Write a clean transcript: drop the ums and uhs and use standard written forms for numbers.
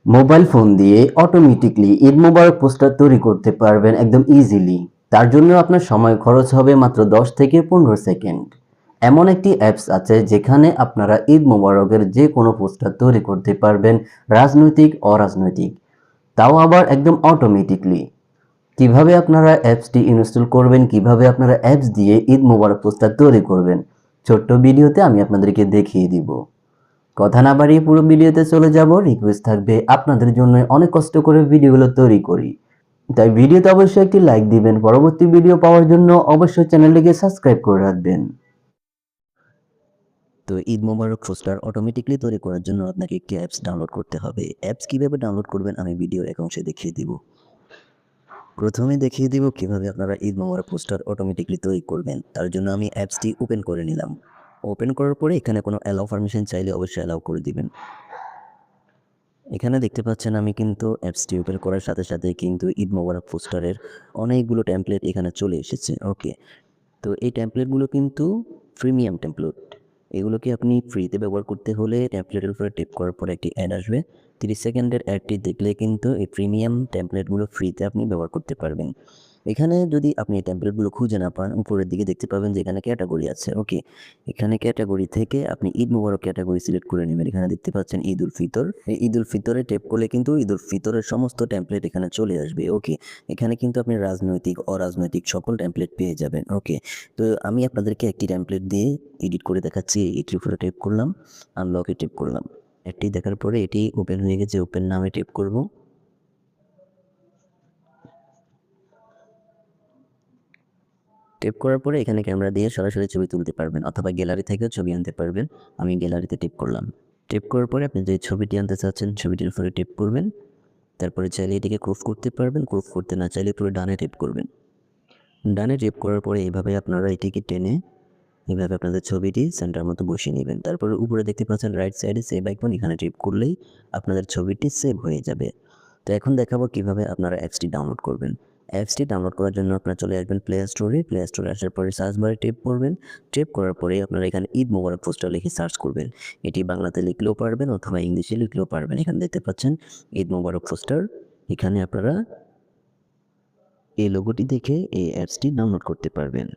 Mobile phone দিয়ে automatically Eid মোবারক poster তৈরি করতে পারবেন একদম ইজিলি। তার জন্য আপনার সময় খরচ হবে মাত্র 10 থেকে 15 সেকেন্ড। এমন একটি অ্যাপস আছে যেখানে আপনারা ঈদ মোবারকের যে কোনো পোস্টার তৈরি করতে পারবেন, রাজনৈতিক অরাজনৈতিক, তাও আবার একদম অটোমেটিকলি। কিভাবে আপনারা অ্যাপসটি ইনস্টল করবেন, কিভাবে আপনারা অ্যাপস দিয়ে ঈদ মোবারক পোস্টার তৈরি করবেন, ছোট্ট ভিডিওতে আমি আপনাদেরকে দেখিয়ে দিব। কথা না বাড়িয়ে পুরো ভিডিওতে চলে যাব। রিকোয়েস্ট থাকবে আপনাদের জন্য, অনেক কষ্ট করে ভিডিওগুলো তৈরি করি, তাই ভিডিওতে অবশ্যই একটি লাইক দিবেন। পরবর্তী ভিডিও পাওয়ার জন্য অবশ্যই চ্যানেলটিকে সাবস্ক্রাইব করে রাখবেন। তো ঈদ মোবারক পোস্টার অটোমেটিকলি তৈরি করার জন্য আপনাকে একটি অ্যাপস ডাউনলোড করতে হবে। অ্যাপস কীভাবে ডাউনলোড করবেন আমি ভিডিওর এক অংশে দেখিয়ে দিব। প্রথমে দেখিয়ে দিব কীভাবে আপনারা ঈদ মোবারক পোস্টার অটোমেটিকলি তৈরি করবেন। তার জন্য আমি অ্যাপসটি ওপেন করে নিলাম। ওপেন করার পরে এখানে কোনো অ্যালাউ পারমিশন চাইলে অবশ্যই অ্যালাউ করে দিবেন। এখানে দেখতে পাচ্ছেন আমি কিন্তু অ্যাপসটি ওপেন করার সাথে সাথে কিন্তু ঈদ মোবারক পোস্টারের অনেকগুলো টেমপ্লেট এখানে চলে এসেছে। ওকে, তো এই টেমপ্লেটগুলো কিন্তু প্রিমিয়াম টেমপ্লেট। এগুলোকে আপনি ফ্রিতে ব্যবহার করতে হলে টেমপ্লেটের উপরে টেপ করার পরে একটি অ্যাড আসবে। 30 সেকেন্ডের অ্যাডটি দেখলে কিন্তু এই প্রিমিয়াম টেমপ্লেটগুলো ফ্রিতে আপনি ব্যবহার করতে পারবেন। এখানে যদি আপনি এই টেমপ্লেটগুলো খুঁজে না পান, উপরের দিকে দেখতে পাবেন যে এখানে ক্যাটাগরি আছে। ওকে, এখানে ক্যাটাগরি থেকে আপনি ঈদ মোবারক ক্যাটাগরি সিলেক্ট করে নেবেন। এখানে দেখতে পাচ্ছেন ঈদ উল ফিতর। এই ঈদ উল ফিতরে টেপ করলে কিন্তু ঈদ উল ফিতরের সমস্ত টেমপ্লেট এখানে চলে আসবে। ওকে, এখানে কিন্তু আপনি রাজনৈতিক অরাজনৈতিক সকল টেমপ্লেট পেয়ে যাবেন। ওকে, তো আমি আপনাদেরকে একটি টেমপ্লেট দিয়ে এডিট করে দেখাচ্ছি। এটির উপরে টেপ করলাম, আনলকে টেপ করলাম। এটি দেখার পরে এটি ওপেন হয়ে গেছে, ওপেন নামে টেপ করব। টেপ করার পরে এখানে ক্যামেরা দিয়ে সরাসরি ছবি তুলতে পারবেন অথবা গ্যালারি থেকেও ছবি আনতে পারবেন। আমি গ্যালারিতে টেপ করলাম। টেপ করার পরে আপনি যে ছবিটি আনতে চাচ্ছেন ছবিটির উপরে টেপ করবেন। তারপরে চাইলে এটিকে ক্রপ করতে পারবেন, ক্রপ করতে না চাইলে পুরো ডানে টেপ করবেন। ডানে টেপ করার পরে এইভাবে আপনারা এটিকে টেনে এভাবে আপনাদের ছবিটি সেন্টার মতো বসিয়ে নেবেন। তারপরে উপরে দেখতে পাচ্ছেন রাইট সাইডে সেভ আইকন, এখানে টিপ করলেই আপনাদের ছবিটি সেভ হয়ে যাবে। তো এখন দেখাবো কিভাবে আপনারা অ্যাপসটি ডাউনলোড করবেন। অ্যাপসটি ডাউনলোড করার জন্য আপনারা চলে আসবেন প্লে স্টোরে। প্লে স্টোরে আসার পরে সার্চ বারে টেপ করবেন। টেপ করার পরে আপনারা এখানে ঈদ মোবারক পোস্টার লিখে সার্চ করবেন। এটি বাংলাতে লিখলেও পারবেন অথবা ইংলিশে লিখলেও পারবেন। এখানে দেখতে পাচ্ছেন ঈদ মোবারক পোস্টার। এখানে আপনারা এই লোগোটি দেখে এই অ্যাপসটি ডাউনলোড করতে পারবেন।